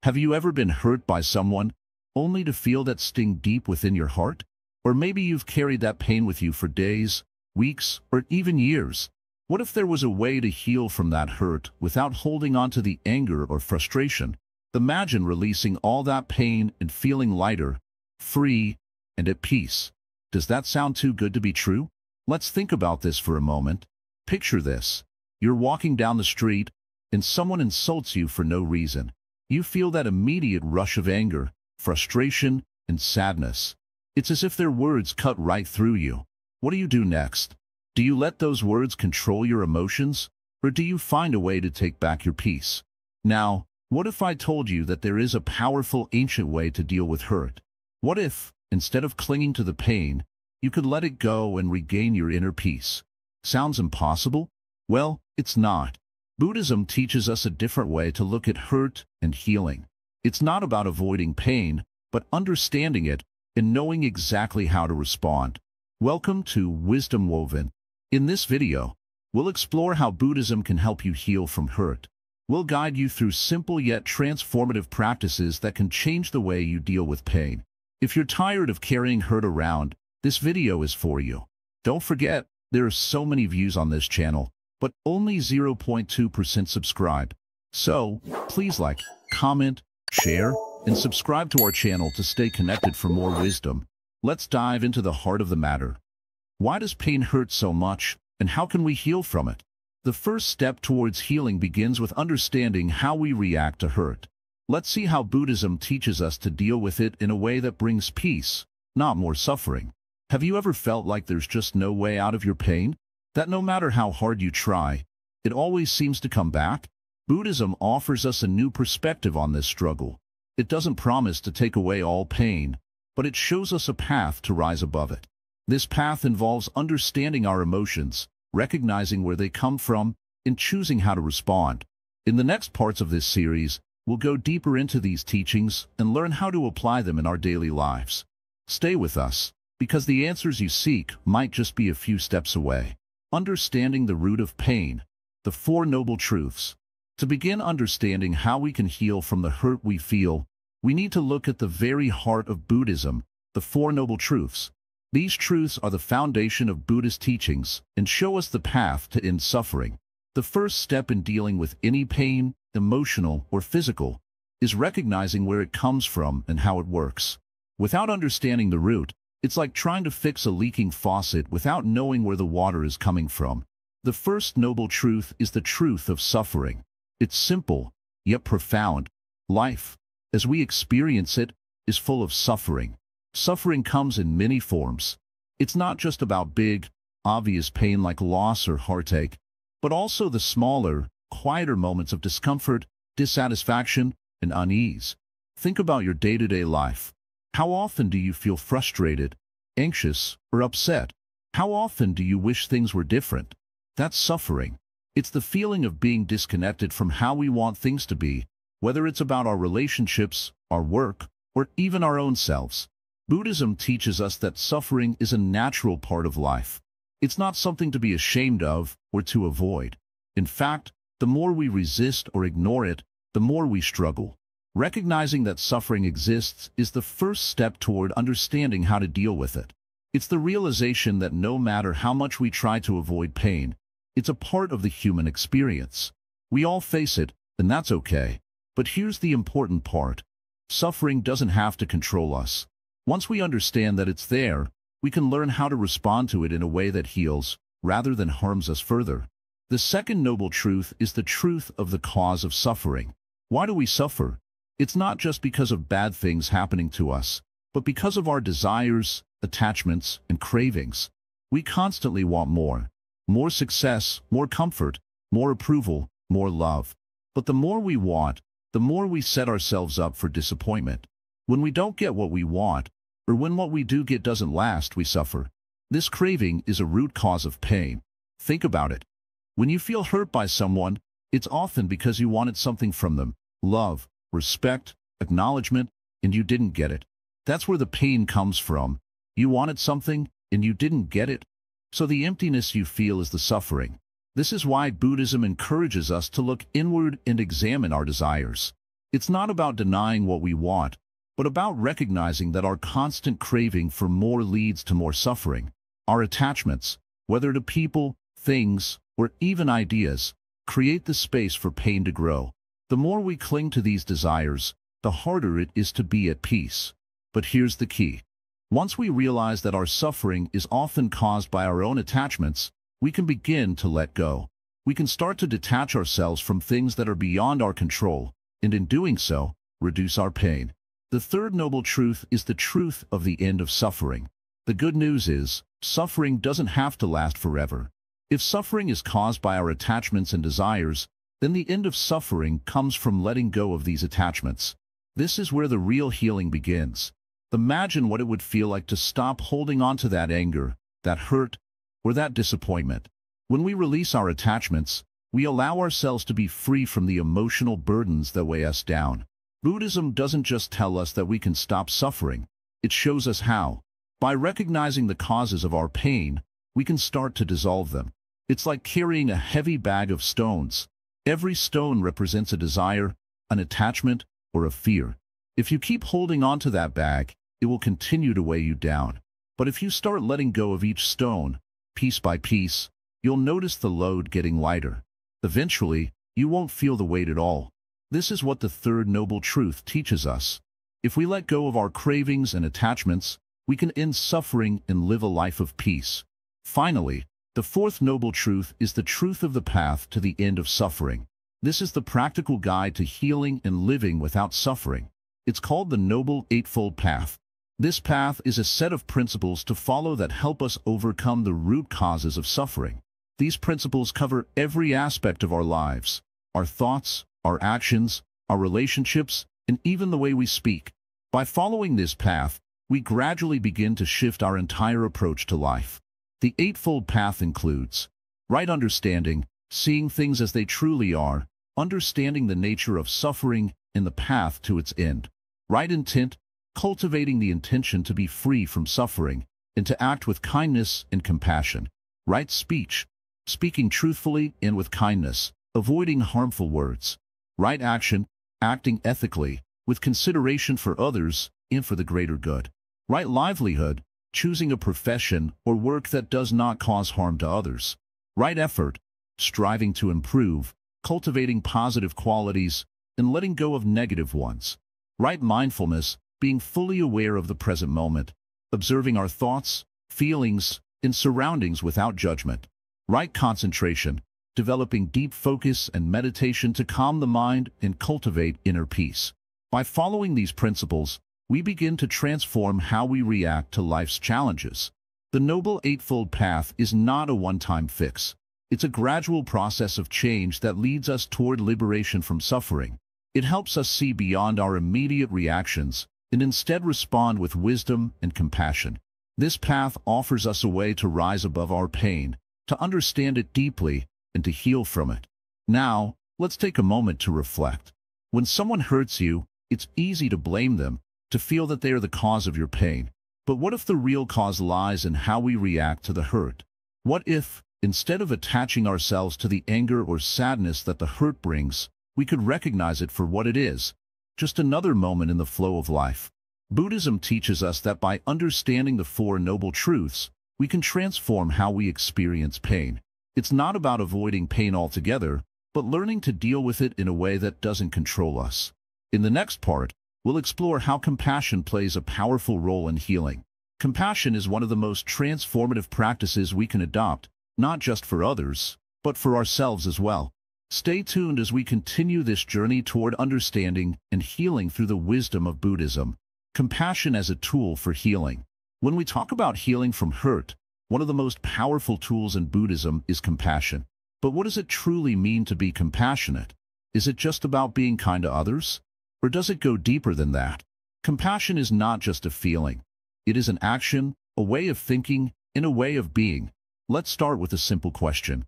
Have you ever been hurt by someone, only to feel that sting deep within your heart? Or maybe you've carried that pain with you for days, weeks, or even years. What if there was a way to heal from that hurt without holding on to the anger or frustration? Imagine releasing all that pain and feeling lighter, free, and at peace. Does that sound too good to be true? Let's think about this for a moment. Picture this. You're walking down the street, and someone insults you for no reason. You feel that immediate rush of anger, frustration, and sadness. It's as if their words cut right through you. What do you do next? Do you let those words control your emotions, or do you find a way to take back your peace? Now, what if I told you that there is a powerful ancient way to deal with hurt? What if, instead of clinging to the pain, you could let it go and regain your inner peace? Sounds impossible? Well, it's not. Buddhism teaches us a different way to look at hurt and healing. It's not about avoiding pain, but understanding it and knowing exactly how to respond. Welcome to Wisdom Woven. In this video, we'll explore how Buddhism can help you heal from hurt. We'll guide you through simple yet transformative practices that can change the way you deal with pain. If you're tired of carrying hurt around, this video is for you. Don't forget, there are so many views on this channel, but only 0.2% subscribed. So, please like, comment, share, and subscribe to our channel to stay connected for more wisdom. Let's dive into the heart of the matter. Why does pain hurt so much, and how can we heal from it? The first step towards healing begins with understanding how we react to hurt. Let's see how Buddhism teaches us to deal with it in a way that brings peace, not more suffering. Have you ever felt like there's just no way out of your pain? That no matter how hard you try, it always seems to come back? Buddhism offers us a new perspective on this struggle. It doesn't promise to take away all pain, but it shows us a path to rise above it. This path involves understanding our emotions, recognizing where they come from, and choosing how to respond. In the next parts of this series, we'll go deeper into these teachings and learn how to apply them in our daily lives. Stay with us, because the answers you seek might just be a few steps away. Understanding the root of pain, the Four Noble Truths. To begin understanding how we can heal from the hurt we feel, we need to look at the very heart of Buddhism, the Four Noble Truths. These truths are the foundation of Buddhist teachings and show us the path to end suffering. The first step in dealing with any pain, emotional or physical, is recognizing where it comes from and how it works. Without understanding the root, it's like trying to fix a leaking faucet without knowing where the water is coming from. The first noble truth is the truth of suffering. It's simple, yet profound. Life, as we experience it, is full of suffering. Suffering comes in many forms. It's not just about big, obvious pain like loss or heartache, but also the smaller, quieter moments of discomfort, dissatisfaction, and unease. Think about your day-to-day life. How often do you feel frustrated, anxious, or upset? How often do you wish things were different? That's suffering. It's the feeling of being disconnected from how we want things to be, whether it's about our relationships, our work, or even our own selves. Buddhism teaches us that suffering is a natural part of life. It's not something to be ashamed of or to avoid. In fact, the more we resist or ignore it, the more we struggle. Recognizing that suffering exists is the first step toward understanding how to deal with it. It's the realization that no matter how much we try to avoid pain, it's a part of the human experience. We all face it, and that's okay. But here's the important part. Suffering doesn't have to control us. Once we understand that it's there, we can learn how to respond to it in a way that heals, rather than harms us further. The second noble truth is the truth of the cause of suffering. Why do we suffer? It's not just because of bad things happening to us, but because of our desires, attachments, and cravings. We constantly want more. More success, more comfort, more approval, more love. But the more we want, the more we set ourselves up for disappointment. When we don't get what we want, or when what we do get doesn't last, we suffer. This craving is a root cause of pain. Think about it. When you feel hurt by someone, it's often because you wanted something from them. Love, respect, acknowledgement, and you didn't get it. That's where the pain comes from. You wanted something, and you didn't get it. So the emptiness you feel is the suffering. This is why Buddhism encourages us to look inward and examine our desires. It's not about denying what we want, but about recognizing that our constant craving for more leads to more suffering. Our attachments, whether to people, things, or even ideas, create the space for pain to grow. The more we cling to these desires, the harder it is to be at peace. But here's the key. Once we realize that our suffering is often caused by our own attachments, we can begin to let go. We can start to detach ourselves from things that are beyond our control, and in doing so, reduce our pain. The third noble truth is the truth of the end of suffering. The good news is, suffering doesn't have to last forever. If suffering is caused by our attachments and desires, then the end of suffering comes from letting go of these attachments. This is where the real healing begins. Imagine what it would feel like to stop holding on to that anger, that hurt, or that disappointment. When we release our attachments, we allow ourselves to be free from the emotional burdens that weigh us down. Buddhism doesn't just tell us that we can stop suffering, it shows us how. By recognizing the causes of our pain, we can start to dissolve them. It's like carrying a heavy bag of stones. Every stone represents a desire, an attachment, or a fear. If you keep holding on to that bag, it will continue to weigh you down. But if you start letting go of each stone, piece by piece, you'll notice the load getting lighter. Eventually, you won't feel the weight at all. This is what the third noble truth teaches us. If we let go of our cravings and attachments, we can end suffering and live a life of peace. Finally, the fourth noble truth is the truth of the path to the end of suffering. This is the practical guide to healing and living without suffering. It's called the Noble Eightfold Path. This path is a set of principles to follow that help us overcome the root causes of suffering. These principles cover every aspect of our lives, our thoughts, our actions, our relationships, and even the way we speak. By following this path, we gradually begin to shift our entire approach to life. The Eightfold Path includes right understanding, seeing things as they truly are, understanding the nature of suffering and the path to its end. Right intent, cultivating the intention to be free from suffering and to act with kindness and compassion. Right speech, speaking truthfully and with kindness, avoiding harmful words. Right action, acting ethically, with consideration for others and for the greater good. Right livelihood, choosing a profession or work that does not cause harm to others. Right effort, striving to improve, cultivating positive qualities, and letting go of negative ones. Right mindfulness, being fully aware of the present moment, observing our thoughts, feelings, and surroundings without judgment. Right concentration, developing deep focus and meditation to calm the mind and cultivate inner peace. By following these principles, we begin to transform how we react to life's challenges. The Noble Eightfold Path is not a one-time fix. It's a gradual process of change that leads us toward liberation from suffering. It helps us see beyond our immediate reactions and instead respond with wisdom and compassion. This path offers us a way to rise above our pain, to understand it deeply, and to heal from it. Now, let's take a moment to reflect. When someone hurts you, it's easy to blame them, to feel that they are the cause of your pain. But what if the real cause lies in how we react to the hurt? What if, instead of attaching ourselves to the anger or sadness that the hurt brings, we could recognize it for what it is, just another moment in the flow of life? Buddhism teaches us that by understanding the Four Noble Truths, we can transform how we experience pain. It's not about avoiding pain altogether, but learning to deal with it in a way that doesn't control us. In the next part, we'll explore how compassion plays a powerful role in healing. Compassion is one of the most transformative practices we can adopt, not just for others, but for ourselves as well. Stay tuned as we continue this journey toward understanding and healing through the wisdom of Buddhism. Compassion as a tool for healing. When we talk about healing from hurt, one of the most powerful tools in Buddhism is compassion. But what does it truly mean to be compassionate? Is it just about being kind to others? Or does it go deeper than that? Compassion is not just a feeling. It is an action, a way of thinking, and a way of being. Let's start with a simple question.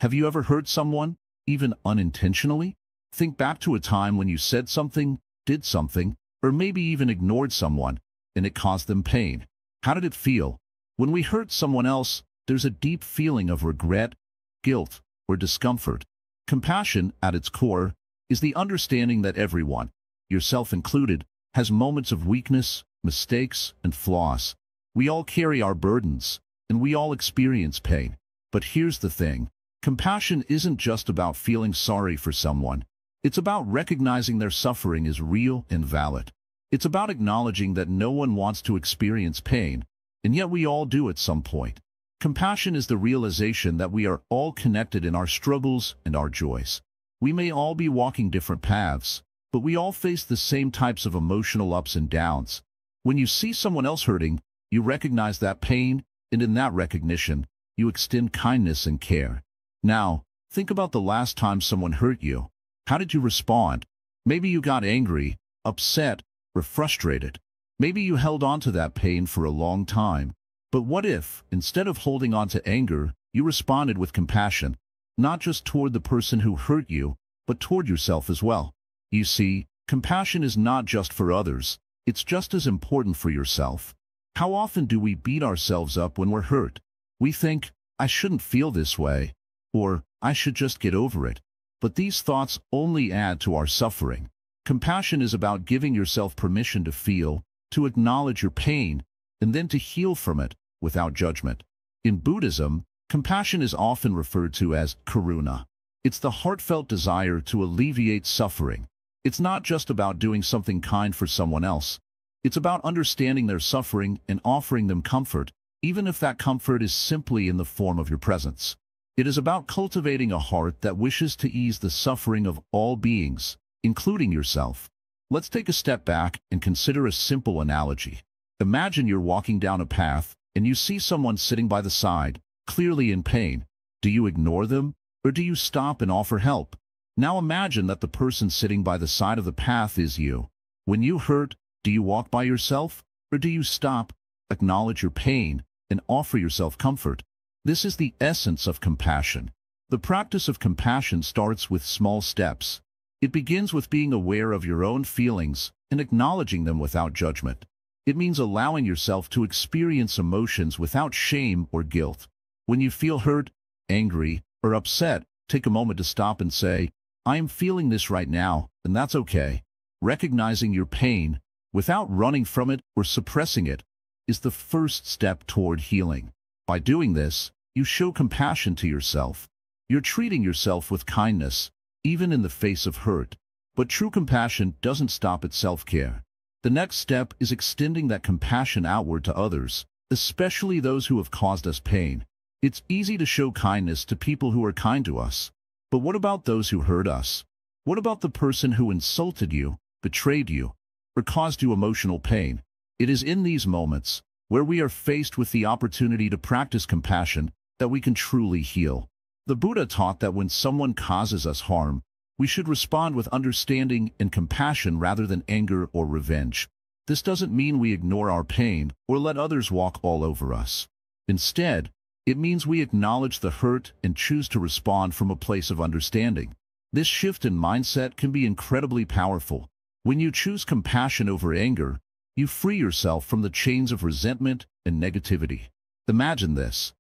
Have you ever hurt someone, even unintentionally? Think back to a time when you said something, did something, or maybe even ignored someone, and it caused them pain. How did it feel? When we hurt someone else, there's a deep feeling of regret, guilt, or discomfort. Compassion, at its core, is the understanding that everyone, yourself included, has moments of weakness, mistakes, and flaws. We all carry our burdens, and we all experience pain. But here's the thing. Compassion isn't just about feeling sorry for someone. It's about recognizing their suffering is real and valid. It's about acknowledging that no one wants to experience pain, and yet we all do at some point. Compassion is the realization that we are all connected in our struggles and our joys. We may all be walking different paths, but we all face the same types of emotional ups and downs. When you see someone else hurting, you recognize that pain, and in that recognition, you extend kindness and care. Now, think about the last time someone hurt you. How did you respond? Maybe you got angry, upset, or frustrated. Maybe you held on to that pain for a long time. But what if, instead of holding on to anger, you responded with compassion, not just toward the person who hurt you, but toward yourself as well? You see, compassion is not just for others, it's just as important for yourself. How often do we beat ourselves up when we're hurt? We think, I shouldn't feel this way, or I should just get over it. But these thoughts only add to our suffering. Compassion is about giving yourself permission to feel, to acknowledge your pain, and then to heal from it without judgment. In Buddhism, compassion is often referred to as karuna. It's the heartfelt desire to alleviate suffering. It's not just about doing something kind for someone else. It's about understanding their suffering and offering them comfort, even if that comfort is simply in the form of your presence. It is about cultivating a heart that wishes to ease the suffering of all beings, including yourself. Let's take a step back and consider a simple analogy. Imagine you're walking down a path and you see someone sitting by the side, clearly in pain. Do you ignore them, or do you stop and offer help? Now imagine that the person sitting by the side of the path is you. When you hurt, do you walk by yourself, or do you stop, acknowledge your pain, and offer yourself comfort? This is the essence of compassion. The practice of compassion starts with small steps. It begins with being aware of your own feelings and acknowledging them without judgment. It means allowing yourself to experience emotions without shame or guilt. When you feel hurt, angry, or upset, take a moment to stop and say, I am feeling this right now, and that's okay. Recognizing your pain, without running from it or suppressing it, is the first step toward healing. By doing this, you show compassion to yourself. You're treating yourself with kindness, even in the face of hurt. But true compassion doesn't stop at self-care. The next step is extending that compassion outward to others, especially those who have caused us pain. It's easy to show kindness to people who are kind to us. But what about those who hurt us? What about the person who insulted you, betrayed you, or caused you emotional pain? It is in these moments, where we are faced with the opportunity to practice compassion, that we can truly heal. The Buddha taught that when someone causes us harm, we should respond with understanding and compassion rather than anger or revenge. This doesn't mean we ignore our pain or let others walk all over us. Instead, it means we acknowledge the hurt and choose to respond from a place of understanding. This shift in mindset can be incredibly powerful. When you choose compassion over anger, you free yourself from the chains of resentment and negativity. Imagine this.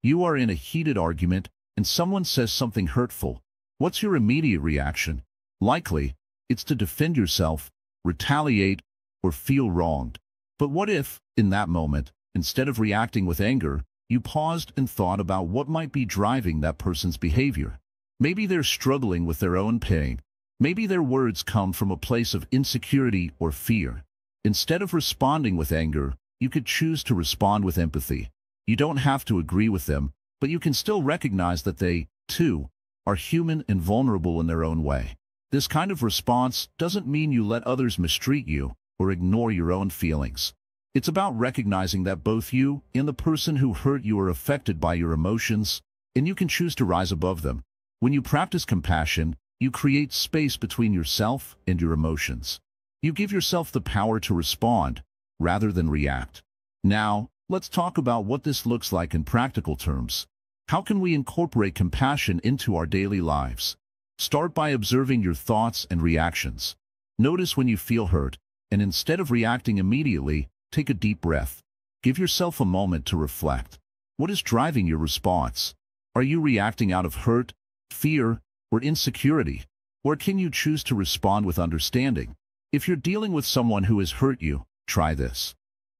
You are in a heated argument and someone says something hurtful. What's your immediate reaction? Likely, it's to defend yourself, retaliate, or feel wronged. But what if, in that moment, instead of reacting with anger, you paused and thought about what might be driving that person's behavior? Maybe they're struggling with their own pain. Maybe their words come from a place of insecurity or fear. Instead of responding with anger, you could choose to respond with empathy. You don't have to agree with them, but you can still recognize that they, too, are human and vulnerable in their own way. This kind of response doesn't mean you let others mistreat you or ignore your own feelings. It's about recognizing that both you and the person who hurt you are affected by your emotions, and you can choose to rise above them. When you practice compassion, you create space between yourself and your emotions. You give yourself the power to respond, rather than react. Now, let's talk about what this looks like in practical terms. How can we incorporate compassion into our daily lives? Start by observing your thoughts and reactions. Notice when you feel hurt, and instead of reacting immediately, take a deep breath. Give yourself a moment to reflect. What is driving your response? Are you reacting out of hurt, fear, or insecurity? Or can you choose to respond with understanding? If you're dealing with someone who has hurt you, try this.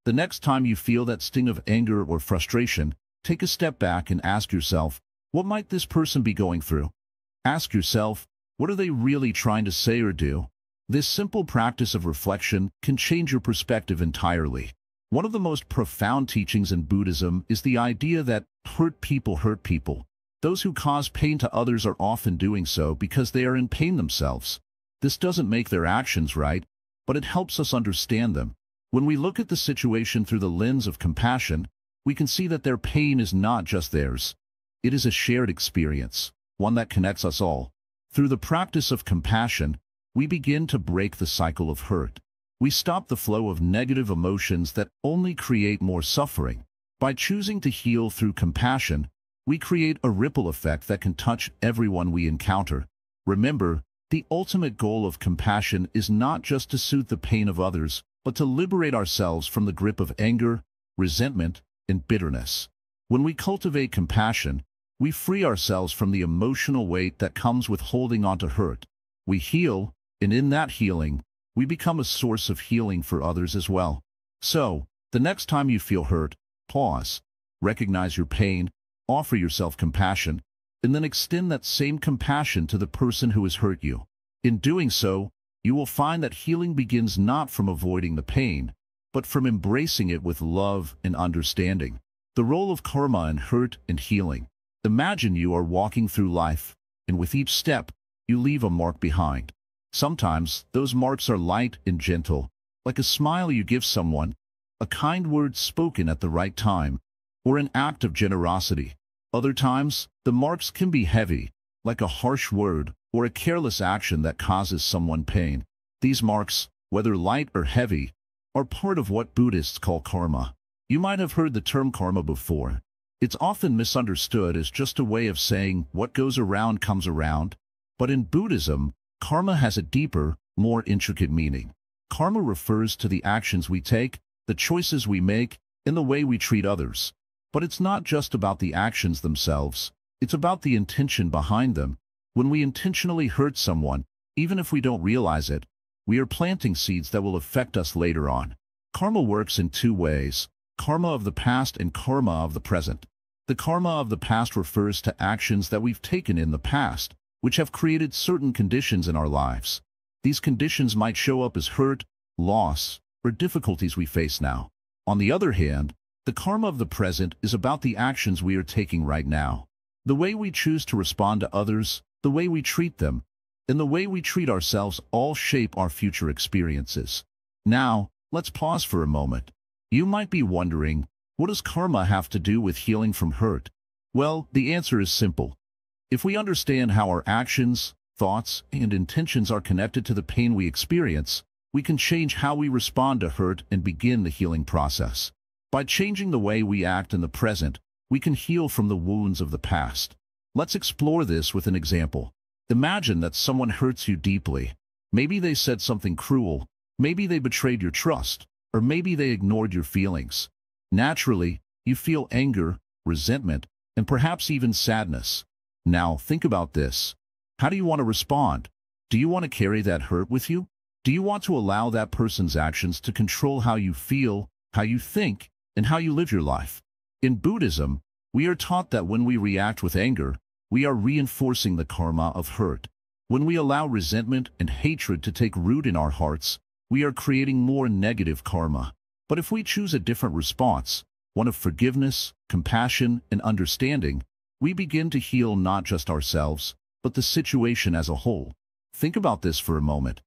The next time you feel that sting of anger or frustration, take a step back and ask yourself, what might this person be going through? Ask yourself, what are they really trying to say or do? This simple practice of reflection can change your perspective entirely. One of the most profound teachings in Buddhism is the idea that hurt people hurt people. Those who cause pain to others are often doing so because they are in pain themselves. This doesn't make their actions right, but it helps us understand them. When we look at the situation through the lens of compassion, we can see that their pain is not just theirs. It is a shared experience, one that connects us all. Through the practice of compassion, we begin to break the cycle of hurt. We stop the flow of negative emotions that only create more suffering. By choosing to heal through compassion, we create a ripple effect that can touch everyone we encounter. Remember, the ultimate goal of compassion is not just to soothe the pain of others, but to liberate ourselves from the grip of anger, resentment, and bitterness. When we cultivate compassion, we free ourselves from the emotional weight that comes with holding on to hurt. We heal, and in that healing, we become a source of healing for others as well. So, the next time you feel hurt, pause, recognize your pain, offer yourself compassion, and then extend that same compassion to the person who has hurt you. In doing so, you will find that healing begins not from avoiding the pain, but from embracing it with love and understanding. The role of karma in hurt and healing. Imagine you are walking through life, and with each step, you leave a mark behind. Sometimes, those marks are light and gentle, like a smile you give someone, a kind word spoken at the right time, or an act of generosity. Other times, the marks can be heavy, like a harsh word or a careless action that causes someone pain. These marks, whether light or heavy, are part of what Buddhists call karma. You might have heard the term karma before. It's often misunderstood as just a way of saying what goes around comes around, but in Buddhism, karma has a deeper, more intricate meaning. Karma refers to the actions we take, the choices we make, and the way we treat others. But it's not just about the actions themselves, it's about the intention behind them. When we intentionally hurt someone, even if we don't realize it, we are planting seeds that will affect us later on. Karma works in two ways: karma of the past and karma of the present. The karma of the past refers to actions that we've taken in the past, which have created certain conditions in our lives. These conditions might show up as hurt, loss, or difficulties we face now. On the other hand, the karma of the present is about the actions we are taking right now. The way we choose to respond to others, the way we treat them, and the way we treat ourselves all shape our future experiences. Now, let's pause for a moment. You might be wondering, what does karma have to do with healing from hurt? Well, the answer is simple. If we understand how our actions, thoughts, and intentions are connected to the pain we experience, we can change how we respond to hurt and begin the healing process. By changing the way we act in the present, we can heal from the wounds of the past. Let's explore this with an example. Imagine that someone hurts you deeply. Maybe they said something cruel, maybe they betrayed your trust, or maybe they ignored your feelings. Naturally, you feel anger, resentment, and perhaps even sadness. Now, think about this. How do you want to respond? Do you want to carry that hurt with you? Do you want to allow that person's actions to control how you feel, how you think, and how you live your life? In Buddhism, we are taught that when we react with anger, we are reinforcing the karma of hurt. When we allow resentment and hatred to take root in our hearts, we are creating more negative karma. But if we choose a different response, one of forgiveness, compassion, and understanding, we begin to heal not just ourselves, but the situation as a whole. Think about this for a moment.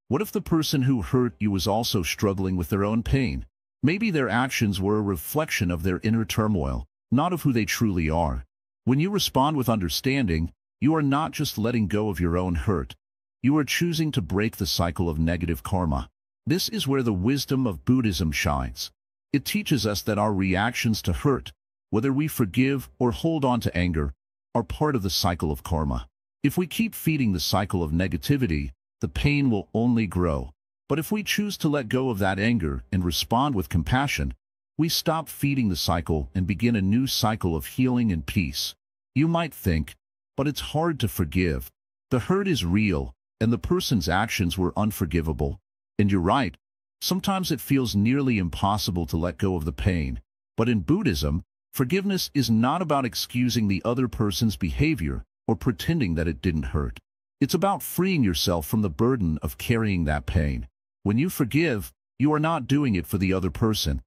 What if the person who hurt you was also struggling with their own pain? Maybe their actions were a reflection of their inner turmoil, not of who they truly are. When you respond with understanding, you are not just letting go of your own hurt. You are choosing to break the cycle of negative karma. This is where the wisdom of Buddhism shines. It teaches us that our reactions to hurt, whether we forgive or hold on to anger, are part of the cycle of karma. If we keep feeding the cycle of negativity, the pain will only grow. But if we choose to let go of that anger and respond with compassion, we stop feeding the cycle and begin a new cycle of healing and peace. You might think, but it's hard to forgive. The hurt is real, and the person's actions were unforgivable. And you're right, sometimes it feels nearly impossible to let go of the pain. But in Buddhism, forgiveness is not about excusing the other person's behavior or pretending that it didn't hurt. It's about freeing yourself from the burden of carrying that pain. When you forgive, you are not doing it for the other person.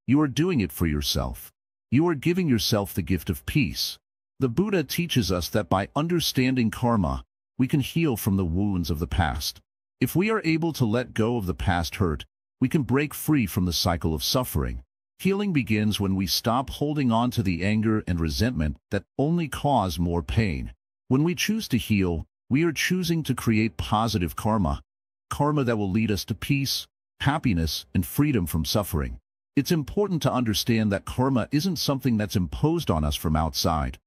You are doing it for yourself. You are giving yourself the gift of peace. The Buddha teaches us that by understanding karma, we can heal from the wounds of the past. If we are able to let go of the past hurt, we can break free from the cycle of suffering. Healing begins when we stop holding on to the anger and resentment that only cause more pain. When we choose to heal, we are choosing to create positive karma, karma that will lead us to peace, happiness, and freedom from suffering. It's important to understand that karma isn't something that's imposed on us from outside.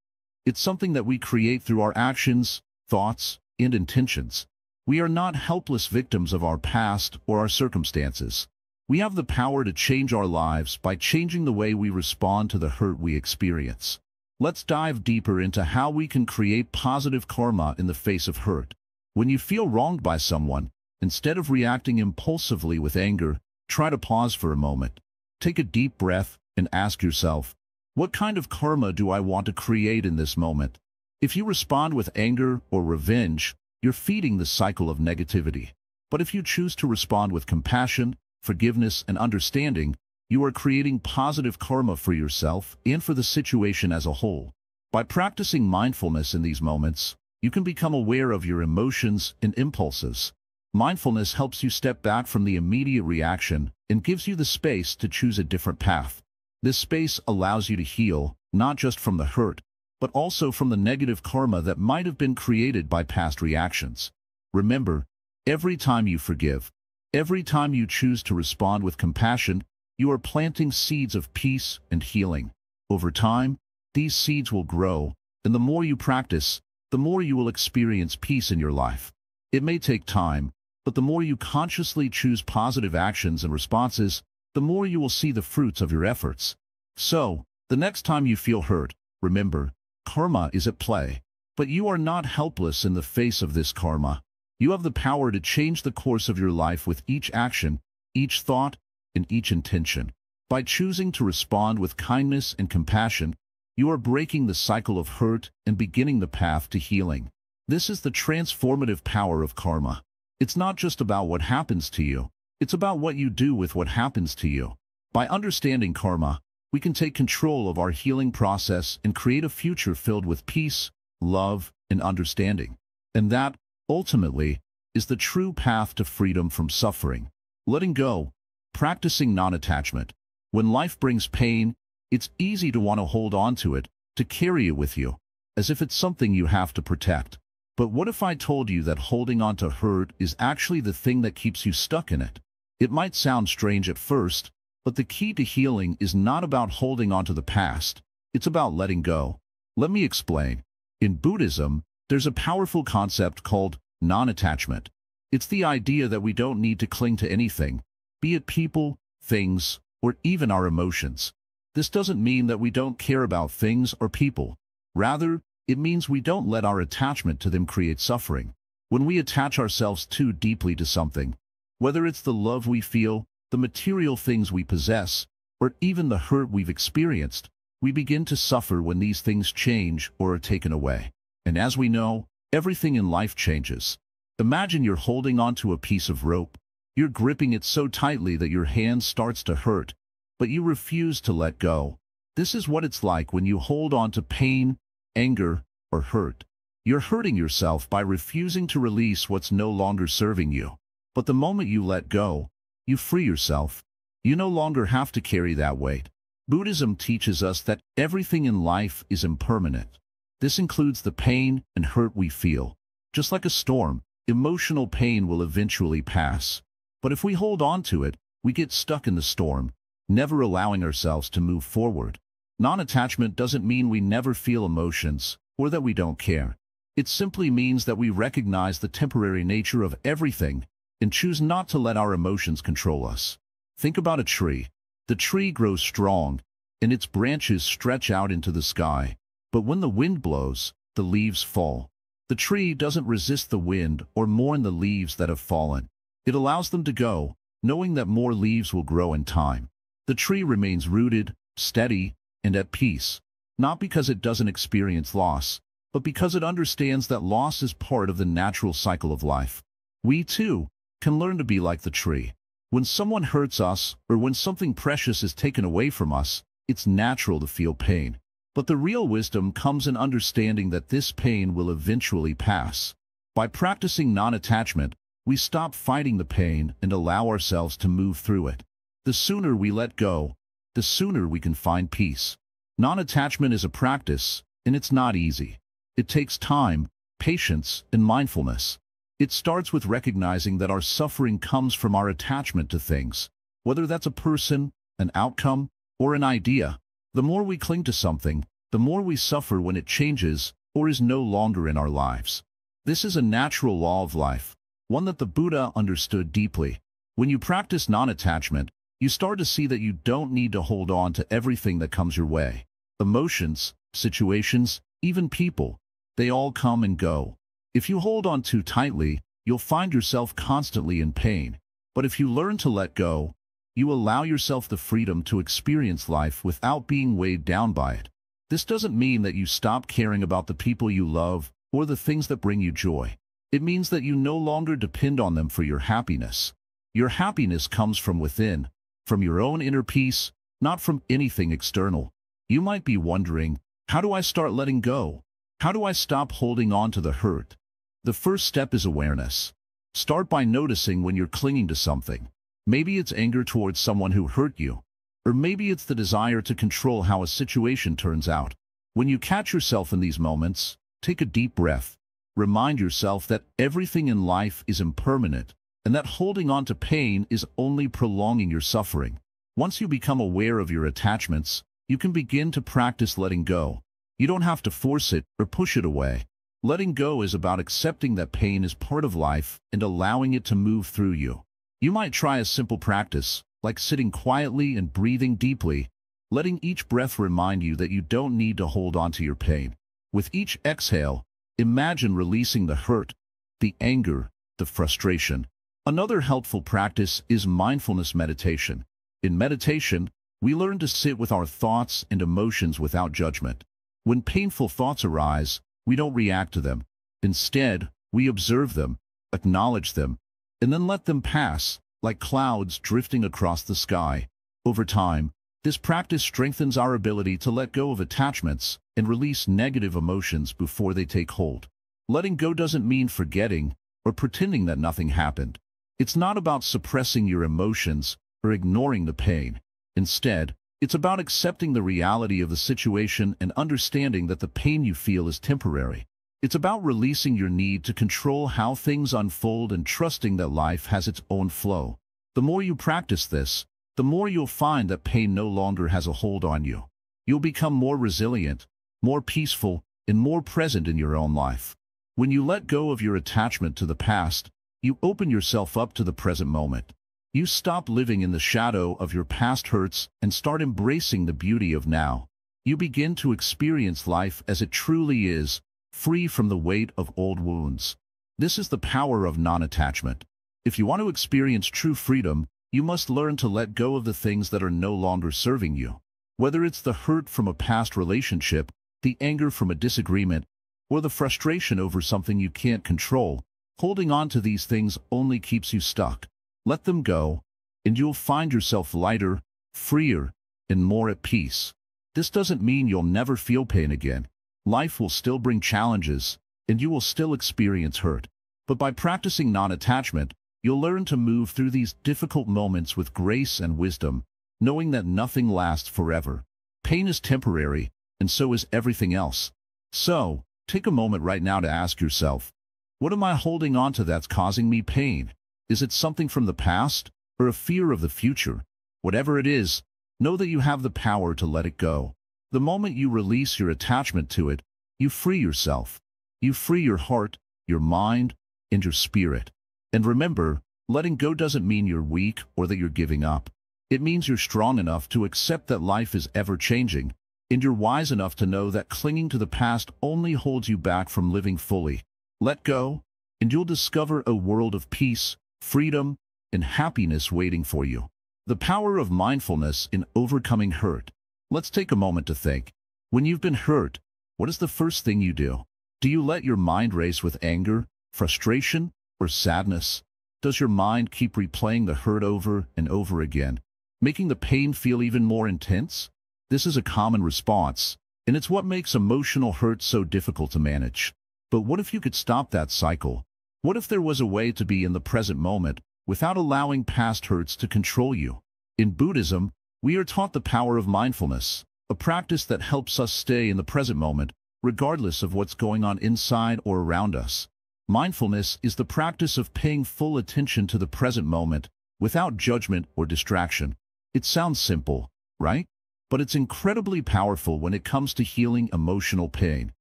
It's something that we create through our actions, thoughts, and intentions. We are not helpless victims of our past or our circumstances. We have the power to change our lives by changing the way we respond to the hurt we experience. Let's dive deeper into how we can create positive karma in the face of hurt. When you feel wronged by someone, instead of reacting impulsively with anger, try to pause for a moment. Take a deep breath and ask yourself, what kind of karma do I want to create in this moment? If you respond with anger or revenge, you're feeding the cycle of negativity. But if you choose to respond with compassion, forgiveness, and understanding, you are creating positive karma for yourself and for the situation as a whole. By practicing mindfulness in these moments, you can become aware of your emotions and impulses. Mindfulness helps you step back from the immediate reaction and gives you the space to choose a different path. This space allows you to heal, not just from the hurt, but also from the negative karma that might have been created by past reactions. Remember, every time you forgive, every time you choose to respond with compassion, you are planting seeds of peace and healing. Over time, these seeds will grow, and the more you practice, the more you will experience peace in your life. It may take time, but the more you consciously choose positive actions and responses, the more you will see the fruits of your efforts. So, the next time you feel hurt, remember, karma is at play. But you are not helpless in the face of this karma. You have the power to change the course of your life with each action, each thought, and each intention. By choosing to respond with kindness and compassion, you are breaking the cycle of hurt and beginning the path to healing. This is the transformative power of karma. It's not just about what happens to you. It's about what you do with what happens to you. By understanding karma, we can take control of our healing process and create a future filled with peace, love, and understanding. And that, ultimately, is the true path to freedom from suffering. Letting go, practicing non-attachment. When life brings pain, it's easy to want to hold on to it, to carry it with you, as if it's something you have to protect. But what if I told you that holding on to hurt is actually the thing that keeps you stuck in it? It might sound strange at first, but the key to healing is not about holding on to the past. It's about letting go. Let me explain. In Buddhism, there's a powerful concept called non-attachment. It's the idea that we don't need to cling to anything, be it people, things, or even our emotions. This doesn't mean that we don't care about things or people. Rather, it means we don't let our attachment to them create suffering. When we attach ourselves too deeply to something, whether it's the love we feel, the material things we possess, or even the hurt we've experienced, we begin to suffer when these things change or are taken away. And as we know, everything in life changes. Imagine you're holding onto a piece of rope. You're gripping it so tightly that your hand starts to hurt, but you refuse to let go. This is what it's like when you hold on to pain, anger, or hurt. You're hurting yourself by refusing to release what's no longer serving you. But the moment you let go, you free yourself. You no longer have to carry that weight. Buddhism teaches us that everything in life is impermanent. This includes the pain and hurt we feel. Just like a storm, emotional pain will eventually pass. But if we hold on to it, we get stuck in the storm, never allowing ourselves to move forward. Non-attachment doesn't mean we never feel emotions or that we don't care. It simply means that we recognize the temporary nature of everything and choose not to let our emotions control us. Think about a tree. The tree grows strong, and its branches stretch out into the sky. But when the wind blows, the leaves fall. The tree doesn't resist the wind or mourn the leaves that have fallen. It allows them to go, knowing that more leaves will grow in time. The tree remains rooted, steady, and at peace, not because it doesn't experience loss, but because it understands that loss is part of the natural cycle of life. We, too, can learn to be like the tree. When someone hurts us, or when something precious is taken away from us, it's natural to feel pain. But the real wisdom comes in understanding that this pain will eventually pass. By practicing non-attachment, we stop fighting the pain and allow ourselves to move through it. The sooner we let go, the sooner we can find peace. Non-attachment is a practice, and it's not easy. It takes time, patience, and mindfulness. It starts with recognizing that our suffering comes from our attachment to things, whether that's a person, an outcome, or an idea. The more we cling to something, the more we suffer when it changes or is no longer in our lives. This is a natural law of life, one that the Buddha understood deeply. When you practice non-attachment, you start to see that you don't need to hold on to everything that comes your way. Emotions, situations, even people, they all come and go. If you hold on too tightly, you'll find yourself constantly in pain. But if you learn to let go, you allow yourself the freedom to experience life without being weighed down by it. This doesn't mean that you stop caring about the people you love or the things that bring you joy. It means that you no longer depend on them for your happiness. Your happiness comes from within, from your own inner peace, not from anything external. You might be wondering, how do I start letting go? How do I stop holding on to the hurt? The first step is awareness. Start by noticing when you're clinging to something. Maybe it's anger towards someone who hurt you, or maybe it's the desire to control how a situation turns out. When you catch yourself in these moments, take a deep breath. Remind yourself that everything in life is impermanent, and that holding on to pain is only prolonging your suffering. Once you become aware of your attachments, you can begin to practice letting go. You don't have to force it or push it away. Letting go is about accepting that pain is part of life and allowing it to move through you. You might try a simple practice, like sitting quietly and breathing deeply, letting each breath remind you that you don't need to hold on to your pain. With each exhale, imagine releasing the hurt, the anger, the frustration. Another helpful practice is mindfulness meditation. In meditation, we learn to sit with our thoughts and emotions without judgment. When painful thoughts arise, we don't react to them. Instead, we observe them, acknowledge them, and then let them pass, like clouds drifting across the sky. Over time, this practice strengthens our ability to let go of attachments and release negative emotions before they take hold. Letting go doesn't mean forgetting or pretending that nothing happened. It's not about suppressing your emotions or ignoring the pain. Instead, it's about accepting the reality of the situation and understanding that the pain you feel is temporary. It's about releasing your need to control how things unfold and trusting that life has its own flow. The more you practice this, the more you'll find that pain no longer has a hold on you. You'll become more resilient, more peaceful, and more present in your own life. When you let go of your attachment to the past, you open yourself up to the present moment. You stop living in the shadow of your past hurts and start embracing the beauty of now. You begin to experience life as it truly is, free from the weight of old wounds. This is the power of non-attachment. If you want to experience true freedom, you must learn to let go of the things that are no longer serving you. Whether it's the hurt from a past relationship, the anger from a disagreement, or the frustration over something you can't control, holding on to these things only keeps you stuck. Let them go, and you'll find yourself lighter, freer, and more at peace. This doesn't mean you'll never feel pain again. Life will still bring challenges, and you will still experience hurt. But by practicing non-attachment, you'll learn to move through these difficult moments with grace and wisdom, knowing that nothing lasts forever. Pain is temporary, and so is everything else. So, take a moment right now to ask yourself, what am I holding on to that's causing me pain? Is it something from the past, or a fear of the future? Whatever it is, know that you have the power to let it go. The moment you release your attachment to it, you free yourself. You free your heart, your mind, and your spirit. And remember, letting go doesn't mean you're weak or that you're giving up. It means you're strong enough to accept that life is ever-changing, and you're wise enough to know that clinging to the past only holds you back from living fully. Let go, and you'll discover a world of peace, freedom, and happiness waiting for you. The power of mindfulness in overcoming hurt. Let's take a moment to think. When you've been hurt, what is the first thing you do? Do you let your mind race with anger, frustration, or sadness? Does your mind keep replaying the hurt over and over again, making the pain feel even more intense? This is a common response, and it's what makes emotional hurt so difficult to manage. But what if you could stop that cycle? What if there was a way to be in the present moment without allowing past hurts to control you? In Buddhism, we are taught the power of mindfulness, a practice that helps us stay in the present moment, regardless of what's going on inside or around us. Mindfulness is the practice of paying full attention to the present moment without judgment or distraction. It sounds simple, right? But it's incredibly powerful when it comes to healing emotional pain.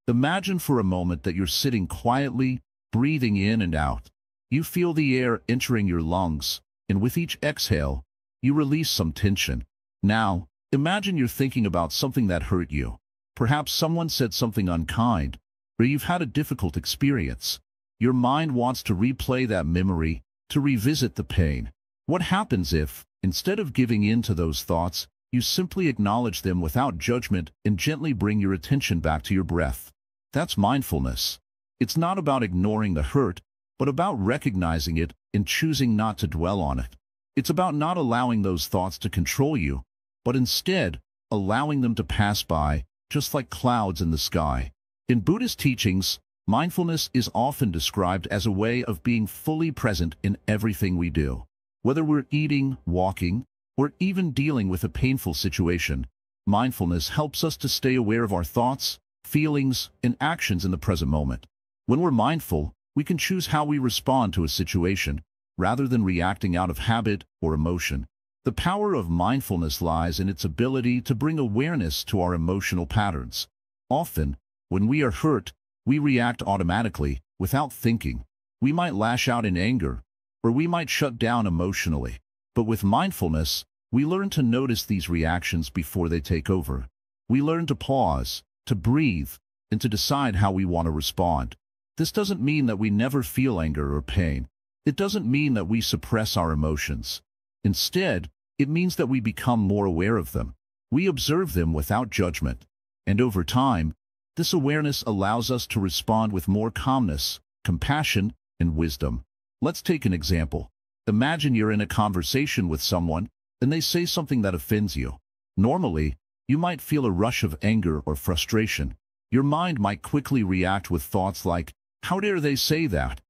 Imagine for a moment that you're sitting quietly, breathing in and out. You feel the air entering your lungs, and with each exhale, you release some tension. Now, imagine you're thinking about something that hurt you. Perhaps someone said something unkind, or you've had a difficult experience. Your mind wants to replay that memory, to revisit the pain. What happens if, instead of giving in to those thoughts, you simply acknowledge them without judgment and gently bring your attention back to your breath? That's mindfulness. It's not about ignoring the hurt, but about recognizing it and choosing not to dwell on it. It's about not allowing those thoughts to control you, but instead allowing them to pass by, just like clouds in the sky. In Buddhist teachings, mindfulness is often described as a way of being fully present in everything we do. Whether we're eating, walking, or even dealing with a painful situation, mindfulness helps us to stay aware of our thoughts, feelings, and actions in the present moment. When we're mindful, we can choose how we respond to a situation, rather than reacting out of habit or emotion. The power of mindfulness lies in its ability to bring awareness to our emotional patterns. Often, when we are hurt, we react automatically, without thinking. We might lash out in anger, or we might shut down emotionally. But with mindfulness, we learn to notice these reactions before they take over. We learn to pause, to breathe, and to decide how we want to respond. This doesn't mean that we never feel anger or pain. It doesn't mean that we suppress our emotions. Instead, it means that we become more aware of them. We observe them without judgment. And over time, this awareness allows us to respond with more calmness, compassion, and wisdom. Let's take an example. Imagine you're in a conversation with someone, and they say something that offends you. Normally, you might feel a rush of anger or frustration. Your mind might quickly react with thoughts like, "How dare they say that?"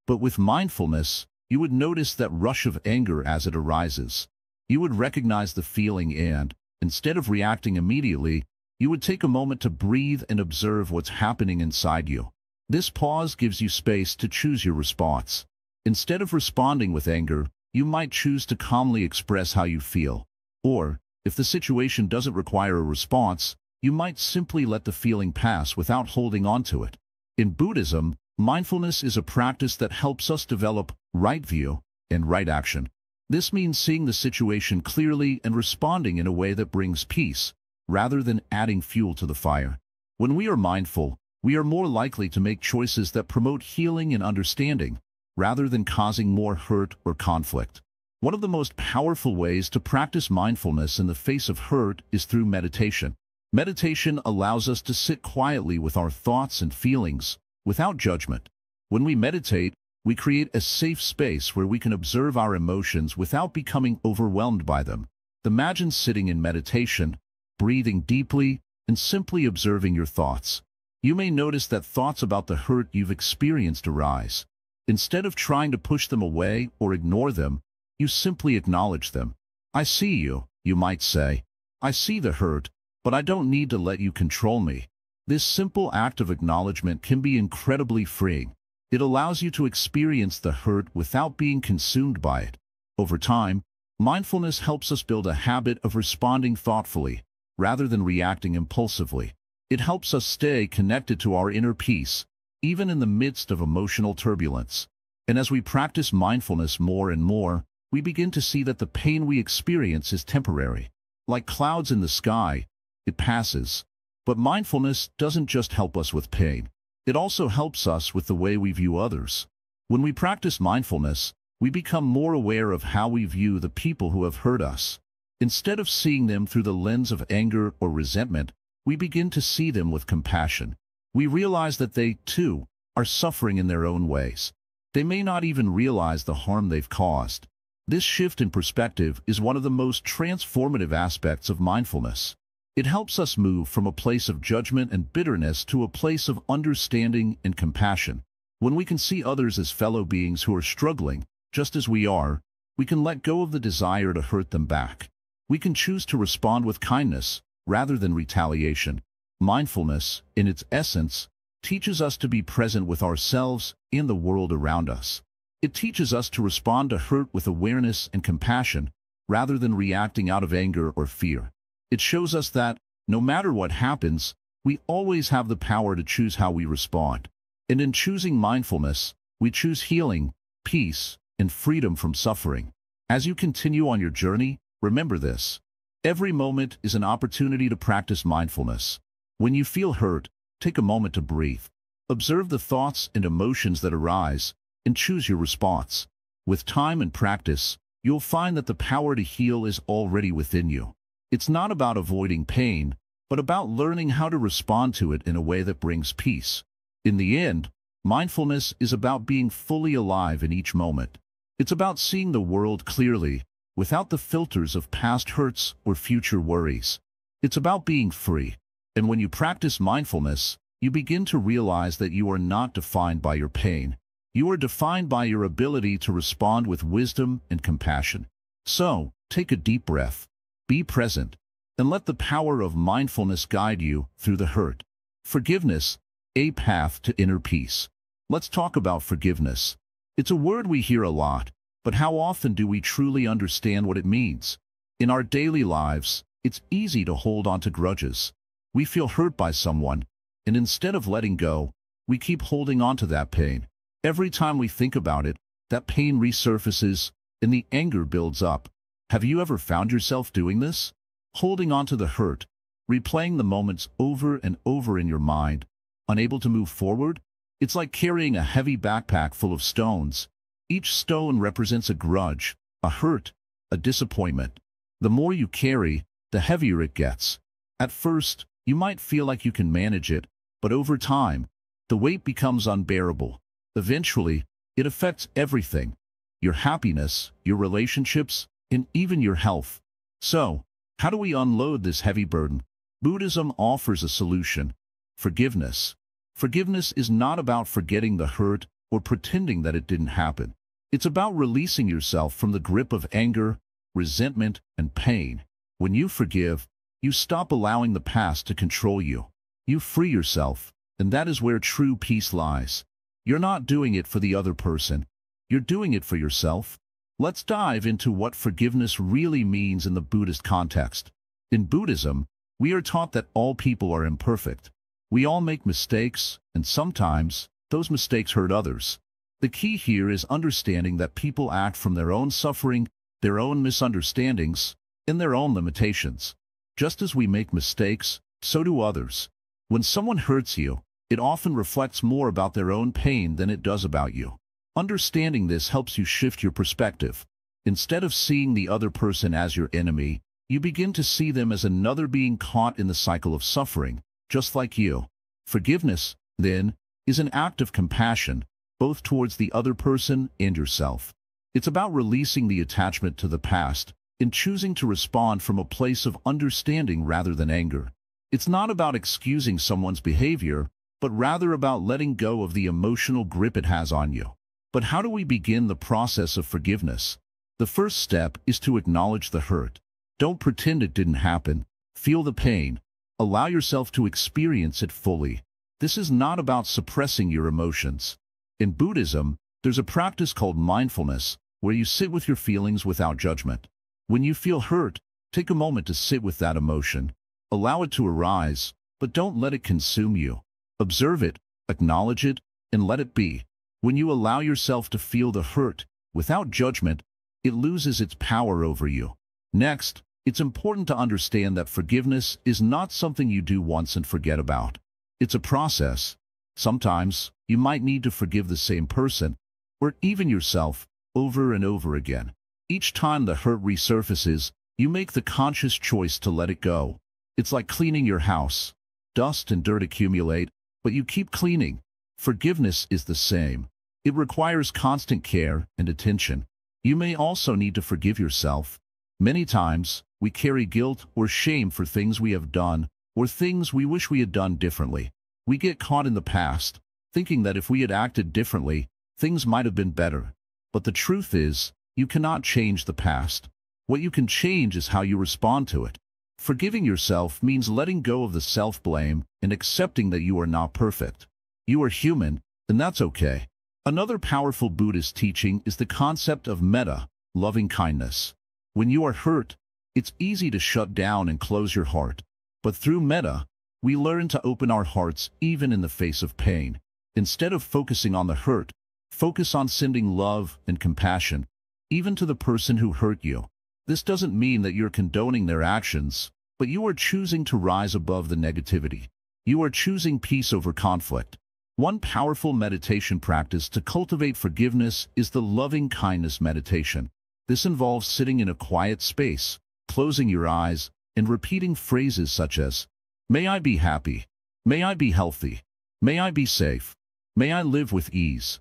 But with mindfulness, you would notice that rush of anger as it arises. You would recognize the feeling and, instead of reacting immediately, you would take a moment to breathe and observe what's happening inside you. This pause gives you space to choose your response. Instead of responding with anger, you might choose to calmly express how you feel. Or, if the situation doesn't require a response, you might simply let the feeling pass without holding on to it. In Buddhism, mindfulness is a practice that helps us develop right view and right action. This means seeing the situation clearly and responding in a way that brings peace, rather than adding fuel to the fire. When we are mindful, we are more likely to make choices that promote healing and understanding, rather than causing more hurt or conflict. One of the most powerful ways to practice mindfulness in the face of hurt is through meditation. Meditation allows us to sit quietly with our thoughts and feelings, without judgment. When we meditate, we create a safe space where we can observe our emotions without becoming overwhelmed by them. Imagine sitting in meditation, breathing deeply, and simply observing your thoughts. You may notice that thoughts about the hurt you've experienced arise. Instead of trying to push them away or ignore them, you simply acknowledge them. "I see you," you might say. "I see the hurt, but I don't need to let you control me." This simple act of acknowledgement can be incredibly freeing. It allows you to experience the hurt without being consumed by it. Over time, mindfulness helps us build a habit of responding thoughtfully, rather than reacting impulsively. It helps us stay connected to our inner peace, even in the midst of emotional turbulence. And as we practice mindfulness more and more, we begin to see that the pain we experience is temporary. Like clouds in the sky, it passes. But mindfulness doesn't just help us with pain. It also helps us with the way we view others. When we practice mindfulness, we become more aware of how we view the people who have hurt us. Instead of seeing them through the lens of anger or resentment, we begin to see them with compassion. We realize that they, too, are suffering in their own ways. They may not even realize the harm they've caused. This shift in perspective is one of the most transformative aspects of mindfulness. It helps us move from a place of judgment and bitterness to a place of understanding and compassion. When we can see others as fellow beings who are struggling, just as we are, we can let go of the desire to hurt them back. We can choose to respond with kindness rather than retaliation. Mindfulness, in its essence, teaches us to be present with ourselves and the world around us. It teaches us to respond to hurt with awareness and compassion rather than reacting out of anger or fear. It shows us that, no matter what happens, we always have the power to choose how we respond. And in choosing mindfulness, we choose healing, peace, and freedom from suffering. As you continue on your journey, remember this. Every moment is an opportunity to practice mindfulness. When you feel hurt, take a moment to breathe. Observe the thoughts and emotions that arise, and choose your response. With time and practice, you'll find that the power to heal is already within you. It's not about avoiding pain, but about learning how to respond to it in a way that brings peace. In the end, mindfulness is about being fully alive in each moment. It's about seeing the world clearly, without the filters of past hurts or future worries. It's about being free. And when you practice mindfulness, you begin to realize that you are not defined by your pain. You are defined by your ability to respond with wisdom and compassion. So, take a deep breath, be present, and let the power of mindfulness guide you through the hurt. Forgiveness, a path to inner peace. Let's talk about forgiveness. It's a word we hear a lot, but how often do we truly understand what it means? In our daily lives, it's easy to hold on to grudges. We feel hurt by someone, and instead of letting go, we keep holding on to that pain. Every time we think about it, that pain resurfaces, and the anger builds up. Have you ever found yourself doing this? Holding on to the hurt, replaying the moments over and over in your mind, unable to move forward? It's like carrying a heavy backpack full of stones. Each stone represents a grudge, a hurt, a disappointment. The more you carry, the heavier it gets. At first, you might feel like you can manage it, but over time, the weight becomes unbearable. Eventually, it affects everything: your happiness, your relationships, and even your health. So, how do we unload this heavy burden? Buddhism offers a solution: forgiveness. Forgiveness is not about forgetting the hurt or pretending that it didn't happen. It's about releasing yourself from the grip of anger, resentment, and pain. When you forgive, you stop allowing the past to control you. You free yourself, and that is where true peace lies. You're not doing it for the other person. You're doing it for yourself. Let's dive into what forgiveness really means in the Buddhist context. In Buddhism, we are taught that all people are imperfect. We all make mistakes, and sometimes those mistakes hurt others. The key here is understanding that people act from their own suffering, their own misunderstandings, and their own limitations. Just as we make mistakes, so do others. When someone hurts you, it often reflects more about their own pain than it does about you. Understanding this helps you shift your perspective. Instead of seeing the other person as your enemy, you begin to see them as another being caught in the cycle of suffering, just like you. Forgiveness, then, is an act of compassion, both towards the other person and yourself. It's about releasing the attachment to the past and choosing to respond from a place of understanding rather than anger. It's not about excusing someone's behavior, but rather about letting go of the emotional grip it has on you. But how do we begin the process of forgiveness? The first step is to acknowledge the hurt. Don't pretend it didn't happen. Feel the pain. Allow yourself to experience it fully. This is not about suppressing your emotions. In Buddhism, there's a practice called mindfulness, where you sit with your feelings without judgment. When you feel hurt, take a moment to sit with that emotion. Allow it to arise, but don't let it consume you. Observe it, acknowledge it, and let it be. When you allow yourself to feel the hurt, without judgment, it loses its power over you. Next, it's important to understand that forgiveness is not something you do once and forget about. It's a process. Sometimes, you might need to forgive the same person, or even yourself, over and over again. Each time the hurt resurfaces, you make the conscious choice to let it go. It's like cleaning your house. Dust and dirt accumulate, but you keep cleaning. Forgiveness is the same. It requires constant care and attention. You may also need to forgive yourself. Many times, we carry guilt or shame for things we have done or things we wish we had done differently. We get caught in the past, thinking that if we had acted differently, things might have been better. But the truth is, you cannot change the past. What you can change is how you respond to it. Forgiving yourself means letting go of the self-blame and accepting that you are not perfect. You are human, and that's okay. Another powerful Buddhist teaching is the concept of metta, loving kindness. When you are hurt, it's easy to shut down and close your heart. But through metta, we learn to open our hearts even in the face of pain. Instead of focusing on the hurt, focus on sending love and compassion, even to the person who hurt you. This doesn't mean that you're condoning their actions, but you are choosing to rise above the negativity. You are choosing peace over conflict. One powerful meditation practice to cultivate forgiveness is the loving kindness meditation. This involves sitting in a quiet space, closing your eyes, and repeating phrases such as, "May I be happy. May I be healthy. May I be safe. May I live with ease."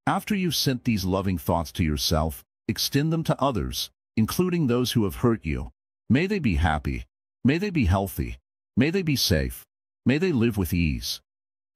After you've sent these loving thoughts to yourself, extend them to others, including those who have hurt you. May they be happy. May they be healthy. May they be safe. May they live with ease.